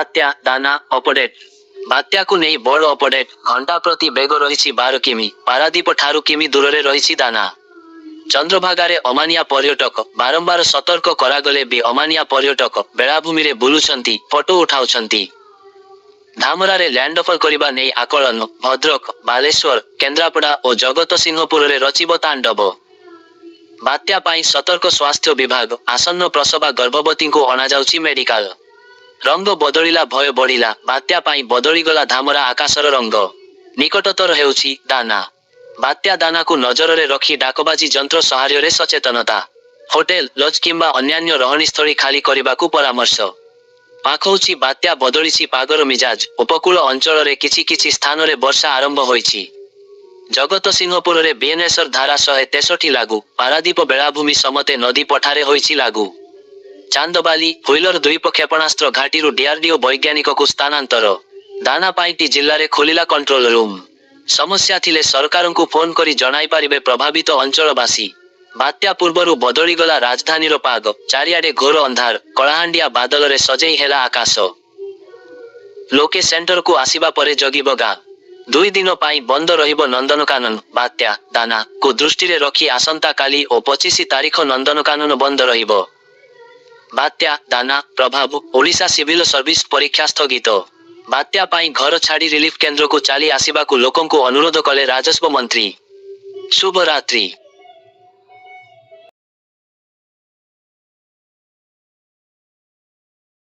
बात्या दाना अपडेट बात्या को नहीं बड़ अपडेट घंटा प्रति बेग रही 12 किमी पारादीप ठारू किमी दूर रे रही दाना चंद्रभागारे अमानिया पर्यटक बारंबार सतर्क करागले भी अमानिया पर्यटक बेलाभूमि रे बुलुछंती फोटो उठाउछंती धामरारे लैंडफॉल करिबा नै आकलन भद्रक बालेश्वर केन्द्रापड़ा और जगतसिंहपुर रे रचिब तांडव बात्या पाई सतर्क स्वास्थ्य विभाग आसन्न प्रसवा गर्भवती को अणा जाउची मेडिकल रंग बदलिला भय बढ़िला बात्या पाई बदलीगला धामरा आकाशर रंग निकटतर हेउची दाना बात्या दाना को नजर रे रखी डाकबाजी जंत्र सहाय्य रे सचेतनता होटेल लज किंबा अन्यान्य रहणीस्थली खाली करबाकू परामर्श पाखौची बात्या बदलिची पागर मिजाज उपकूल अंचल रे किछि किछि स्थान रे वर्षा आरंभ होईची जगतसिंहपुर रे बीएनएसर धारा 163 लागू पारादीप बेलाभूमि समते नदी पठारे होईची लागू चांदबाली हुइलर द्वीप क्षेपणास्त्र घाटी डीआरडीओ वैज्ञानिक को स्थानांतर दाना पाइटी जिल्ला रे खोलिला कंट्रोल रूम समस्या थिले सरकार को फोन करी जणाई पारिबे प्रभावित अंचलवासी बात्या पूर्वरु बदली गला राजधानी रो पाग चारियाडे घोर अंधार कलाहांडिया बादल रे सजेई हेला आकाश लोके सेंटर को आसीबा परे जगिब गाँ 2 दिन पाई बंद रहिबो नंदनकानन बात्या दाना को दृष्टि रे रखी आसंता काली और 25 तारीख नंदनकानन बंद रहिबो बात्या दाना प्रभाव ओडिशा सिविल सर्विस परीक्षा स्थगित बात्या पाई घर छाड़ी रिलीफ केंद्र को चली आसिबा को लोकों को अनुरोध कले राजस्व मंत्री शुभ रात्रि।